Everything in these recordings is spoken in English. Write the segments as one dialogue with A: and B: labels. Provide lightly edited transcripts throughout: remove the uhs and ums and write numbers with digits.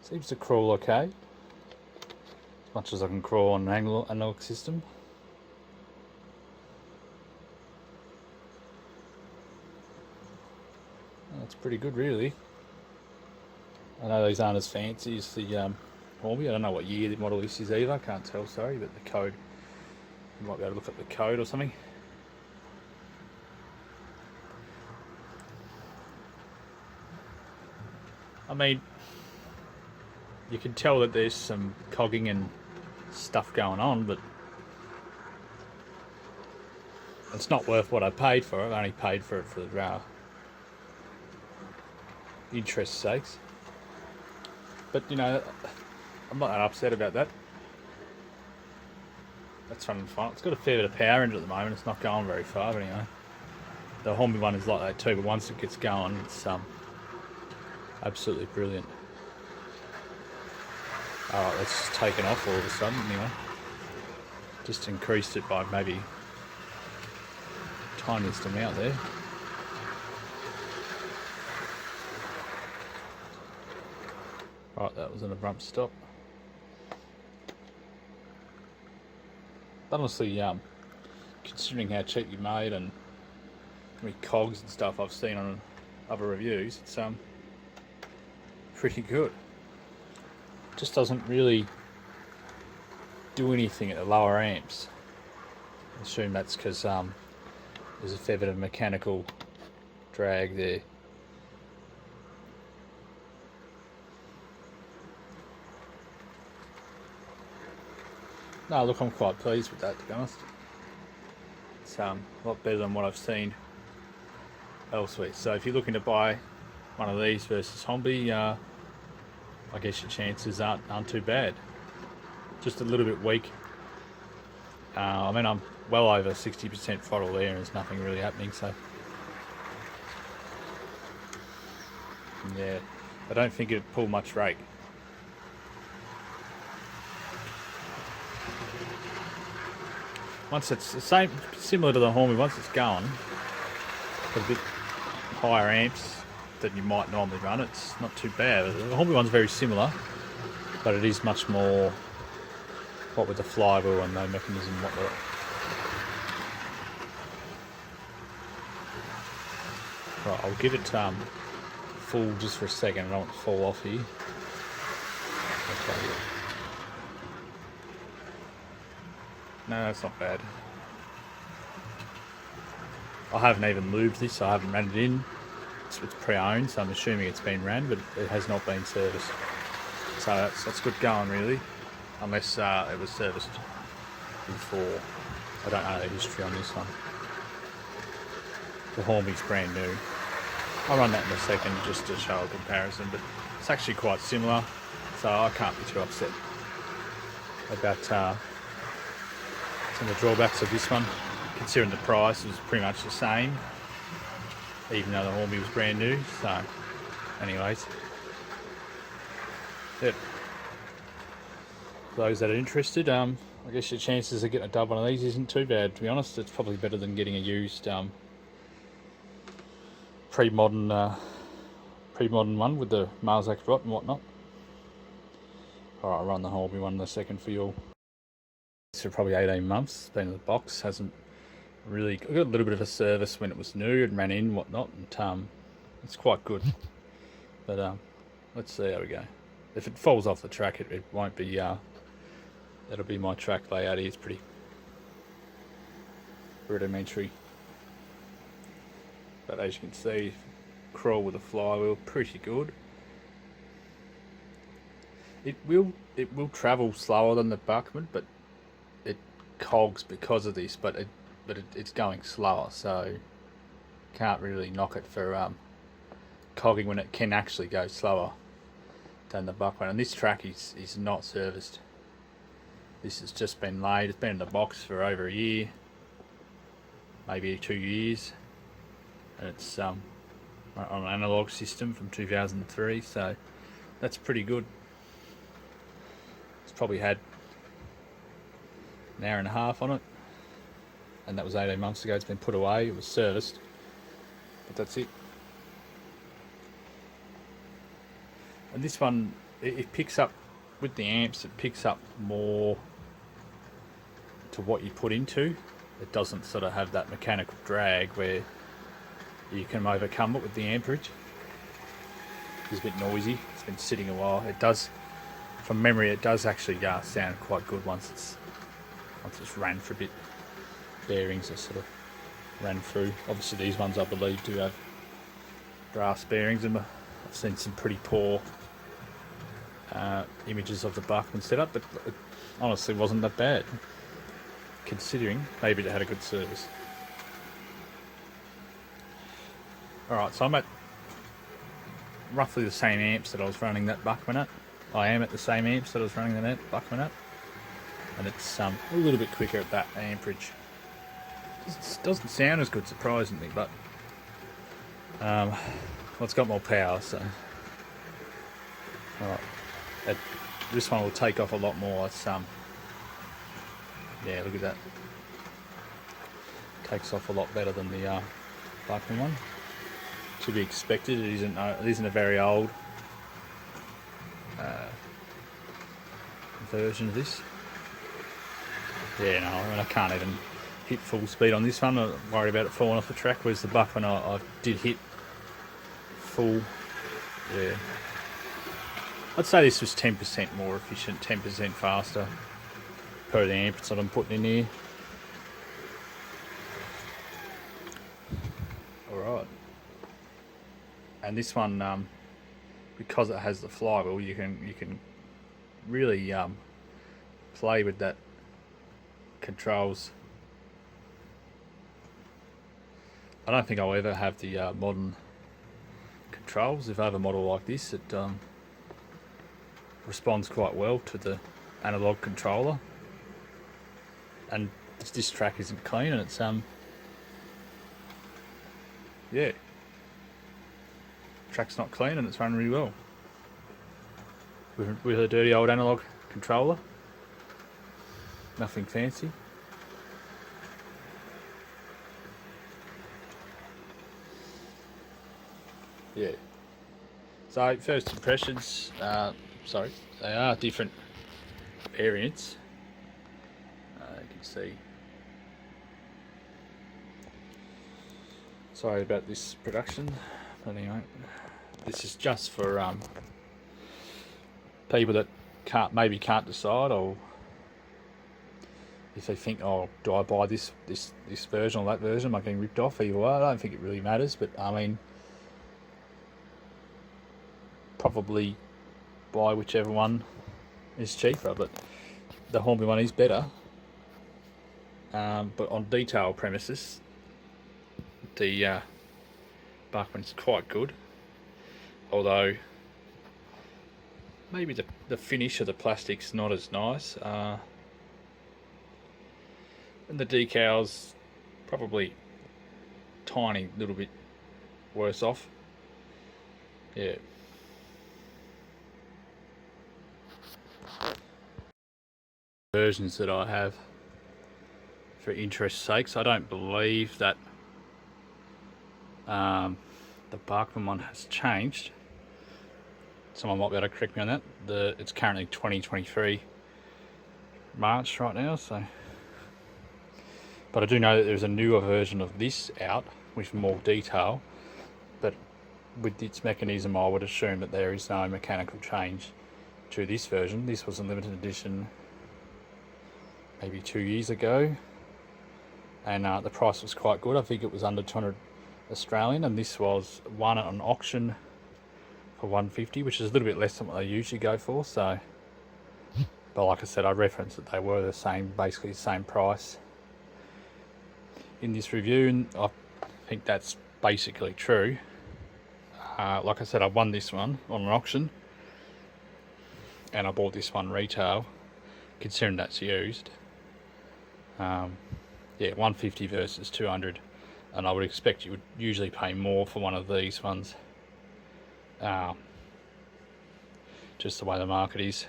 A: Seems to crawl okay, as much as I can crawl on an analog system. That's pretty good, really. I know these aren't as fancy as the Hornby. I don't know what year the model this is either, I can't tell, sorry, but the code, you might be able to look up the code or something. I mean, you can tell that there's some cogging and stuff going on, but it's not worth what I paid for it. I only paid for it for the interest sakes. But you know, I'm not that upset about that. That's running fine. It's got a fair bit of power in it at the moment. It's not going very far, but anyway. The Hornby one is like that too, but once it gets going, it's absolutely brilliant. Alright, that's taken off all of a sudden anyway. Just increased it by maybe tiniest amount there. Right, that was an abrupt stop. Honestly, considering how cheap you made and how many cogs and stuff I've seen on other reviews, it's pretty good. Just doesn't really do anything at the lower amps. I assume that's because there's a fair bit of mechanical drag there. No, look, I'm quite pleased with that, to be honest. It's a lot better than what I've seen elsewhere. So if you're looking to buy one of these versus Hornby, I guess your chances aren't too bad. Just a little bit weak. I mean, I'm well over 60% throttle there and there's nothing really happening, so yeah, I don't think it'd pull much rake. Once it's the same, similar to the Hornby, once it's going, a bit higher amps than you might normally run, it's not too bad. The Hornby one's very similar, but it is much more, what with the flywheel and no mechanism, whatnot. Right, I'll give it full just for a second. I don't want it to fall off here. Okay. No, that's not bad. I haven't even lubed this, I haven't ran it in. It's pre-owned, so I'm assuming it's been ran, but it has not been serviced. So that's good going, really. Unless it was serviced before. I don't know the history on this one. The Hornby's brand new. I'll run that in a second just to show a comparison, but it's actually quite similar, so I can't be too upset about some of the drawbacks of this one. Considering the price was pretty much the same, even though the Hornby was brand new. So anyways, yep. For those that are interested, I guess your chances of getting a dub one of these isn't too bad, to be honest. It's probably better than getting a used pre-modern one with the mazac rot and whatnot. Alright, I'll run the Hornby one in a second for you all. For probably 18 months, it's been in the box, hasn't really, I got a little bit of a service when it was new and ran in and whatnot, and it's quite good. But let's see how we go. If it falls off the track, it won't be, that'll be my track layout here. It's pretty rudimentary. But as you can see, crawl with a flywheel, pretty good. It will travel slower than the Bachmann, but it cogs because of this. But it's going slower, so can't really knock it for cogging when it can actually go slower than the Bachmann. And this track is not serviced. This has just been laid. It's been in the box for over a year, maybe 2 years, and it's on an analog system from 2003. So that's pretty good. It's probably had an hour and a half on it, and that was 18 months ago. It's been put away. It was serviced, but that's it. And this one, it picks up with the amps. It picks up more to what you put into. It doesn't sort of have that mechanical drag where you can overcome it with the amperage. It's a bit noisy. It's been sitting a while. It does, from memory, it does actually sound quite good once it's ran for a bit. Bearings are sort of ran through. Obviously these ones I believe do have brass bearings in them. I've seen some pretty poor images of the Bachmann setup, but it honestly wasn't that bad, considering maybe it had a good service. Alright, so I'm at roughly the same amps that I was running that Bachmann at. I am at the same amps that I was running that Bachmann at, and it's a little bit quicker at that amperage. It doesn't sound as good, surprisingly, but well, it's got more power, so alright. This one will take off a lot more. It's yeah, look at that. Takes off a lot better than the Bachmann one. To be expected. It isn't a very old version of this. Yeah, no, I mean, I can't even hit full speed on this one. I'm worried about it falling off the track. Whereas the Bachmann I did hit full. Yeah, I'd say this was 10% more efficient, 10% faster per the amps that I'm putting in here. Alright. And this one, because it has the flywheel, you can really play with that controls. I don't think I'll ever have the modern controls. If I have a model like this, it responds quite well to the analog controller, and this track isn't clean, and it's yeah, track's not clean and it's running really well with a dirty old analog controller. Nothing fancy. Yeah. So first impressions, sorry, they are different variants. You can see. Sorry about this production, but anyway, this is just for people that maybe can't decide, or if they think, oh, do I buy this version or that version? Am I getting ripped off? Either way, I don't think it really matters, but I mean, probably buy whichever one is cheaper, but the Hornby one is better. But on detail premises, the Bachmann's quite good, although maybe the finish of the plastic's not as nice, and the decals probably tiny little bit worse off. Yeah. Versions that I have, for interest's sakes, I don't believe that the Bachmann one has changed. Someone might be able to correct me on that. It's currently 2023 March right now, so. But I do know that there's a newer version of this out with more detail, but with its mechanism I would assume that there is no mechanical change to this version. This was a limited edition maybe 2 years ago, and the price was quite good. I think it was under 200 Australian, and this was one on auction for 150, which is a little bit less than what they usually go for. So, but like I said, I referenced that they were the same, basically the same price in this review, and I think that's basically true. Like I said, I won this one on an auction, and I bought this one retail, considering that's used. Yeah, 150 versus 200, and I would expect you would usually pay more for one of these ones. Just the way the market is,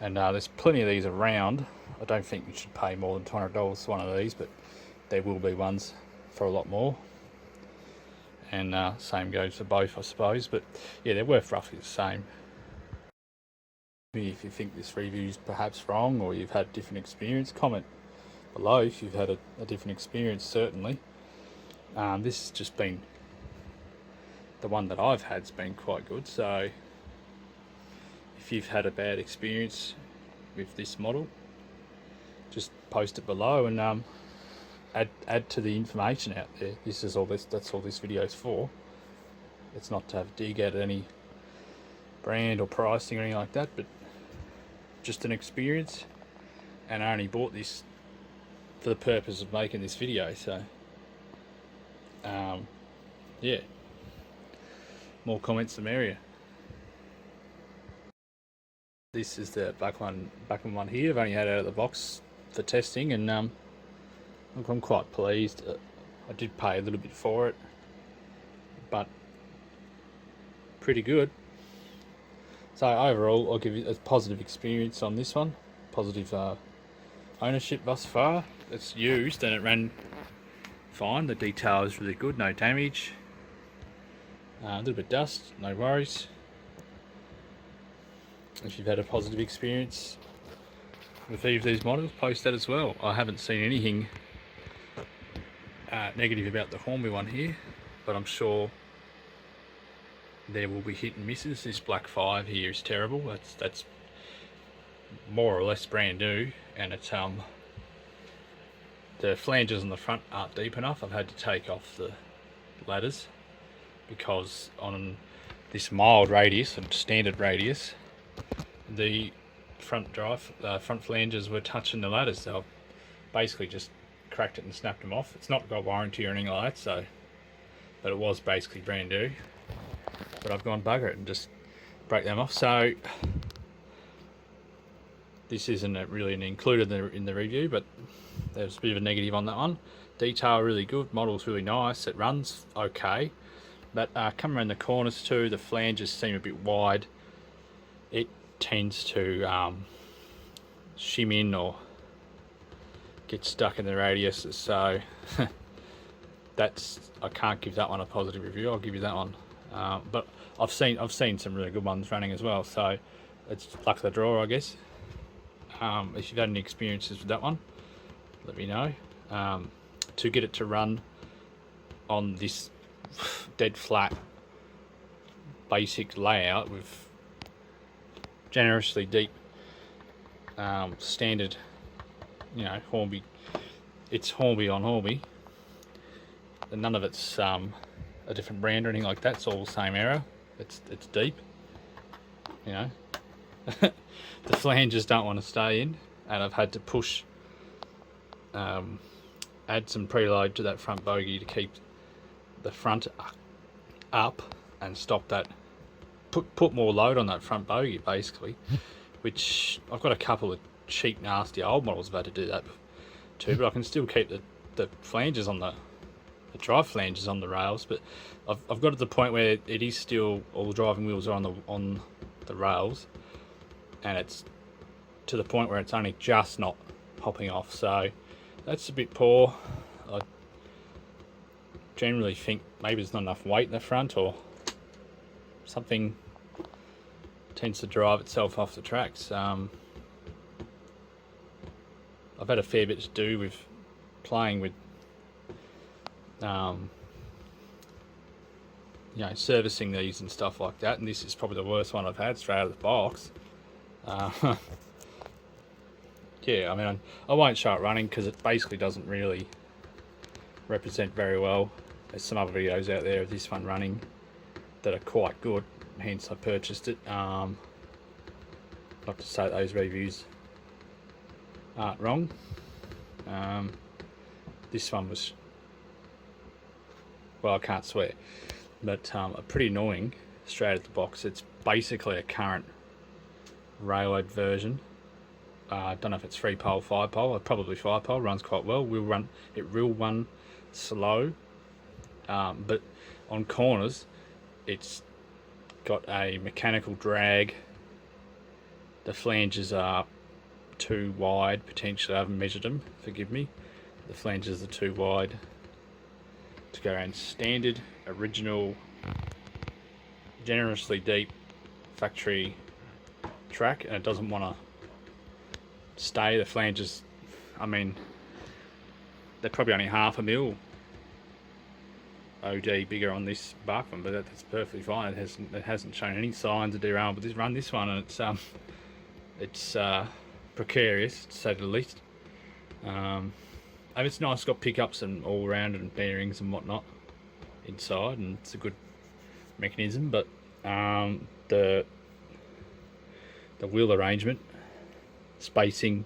A: and there's plenty of these around. I don't think you should pay more than $200 for one of these, but there will be ones for a lot more, and same goes for both, I suppose. But yeah, they're worth roughly the same. If you think this review is perhaps wrong or you've had a different experience, comment below if you've had a different experience, certainly. This has just been, the one that I've had's been quite good, so if you've had a bad experience with this model, just post it below and add to the information out there. That's all this video is for. It's not to have a dig at any brand or pricing or anything like that, but just an experience, and I only bought this for the purpose of making this video, so yeah, more comments the merrier. This is the Bachmann one here. I've only had it out of the box for testing, and I'm quite pleased. I did pay a little bit for it, but pretty good. So overall, I'll give you a positive experience on this one. Positive ownership thus far. It's used and it ran fine. The detail is really good, no damage. A little bit of dust, no worries. If you've had a positive experience with either of these models, post that as well. I haven't seen anything negative about the Hornby one here, but I'm sure there will be hit and misses. This Black 5 here is terrible. That's more or less brand new, and it's the flanges on the front aren't deep enough. I've had to take off the ladders because on this mild radius and standard radius, the front flanges were touching the ladders, so I've basically just cracked it and snapped them off. It's not got warranty or anything like that, so, but it was basically brand new. But I've gone bugger it and just break them off. So this isn't really included in the review, but there's a bit of a negative on that one. Detail really good, model's really nice, it runs okay, but come around the corners too, the flanges seem a bit wide. It tends to shim in or get stuck in the radius, so I can't give that one a positive review. I'll give you that one. But I've seen some really good ones running as well, so it's luck of the draw, I guess. If you've had any experiences with that one, let me know. To get it to run on this dead flat basic layout with generously deep standard, you know, Hornby, it's Hornby on Hornby, and none of it's a different brand or anything like that. It's all the same error. It's deep, you know. The flanges don't want to stay in, and I've had to push add some preload to that front bogie to keep the front up and stop that, put more load on that front bogie basically, which I've got a couple of cheap nasty old models I've had to do that too, but I can still keep the flanges on the drive flanges on the rails, but I've got to the point where it is still, all the driving wheels are on the rails, and it's to the point where it's only just not popping off, so that's a bit poor. I generally think maybe there's not enough weight in the front, or something tends to drive itself off the tracks. I've had a fair bit to do with playing with you know, servicing these and stuff like that, and this is probably the worst one I've had straight out of the box. Yeah, I mean, I won't show it running because it basically doesn't really represent very well. There's some other videos out there of this one running that are quite good, hence I purchased it. Not to say that those reviews aren't wrong. This one was, well, I can't swear, but pretty annoying straight out the box. It's basically a current railroad version. I don't know if it's 3-pole, 5-pole, probably 5-pole, runs quite well. It will run slow, but on corners it's got a mechanical drag. The flanges are too wide, potentially. I haven't measured them, forgive me. The flanges are too wide to go around standard, original, generously deep factory track and it doesn't want to stay. The flanges, I mean, they're probably only 1/2 mil OD bigger on this Bachmann, but that's perfectly fine. It hasn't shown any signs of derailment. But run this one, and it's precarious to say the least. And it's nice, got pickups and all round and bearings and whatnot inside, and it's a good mechanism. But the wheel arrangement, spacing,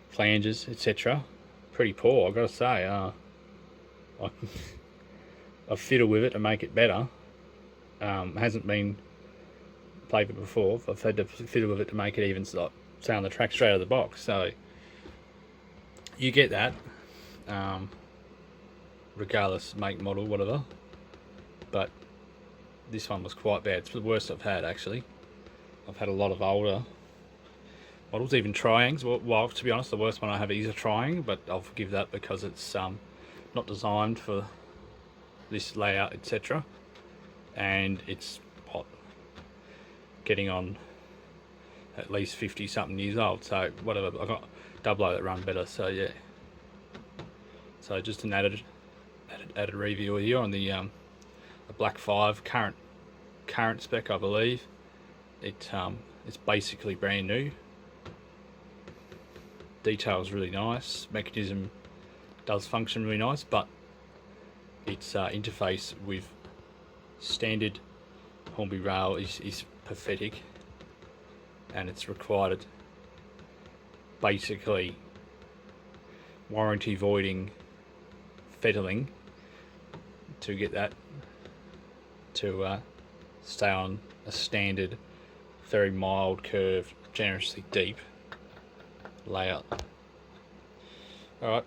A: flanges, etc., pretty poor. I've got to say. I've fiddled with it to make it better. Hasn't been played with before. I've had to fiddle with it to make it even stay on the track straight out of the box. So you get that, regardless make, model, whatever. But this one was quite bad. It's the worst I've had, actually. I've had a lot of older models, even triangles. Well, to be honest, the worst one I have is a triangle, but I'll forgive that because it's not designed for this layout, etc., and it's getting on at least 50 something years old. So whatever, I got double that run better. So yeah, so just an added review here on the Black 5 current spec, I believe. It's basically brand new. Detail's really nice. Mechanism does function really nice, but its interface with standard Hornby rail is pathetic, and it's required basically warranty voiding fettling to get that to stay on a standard, very mild curved, generously deep layout. Alright.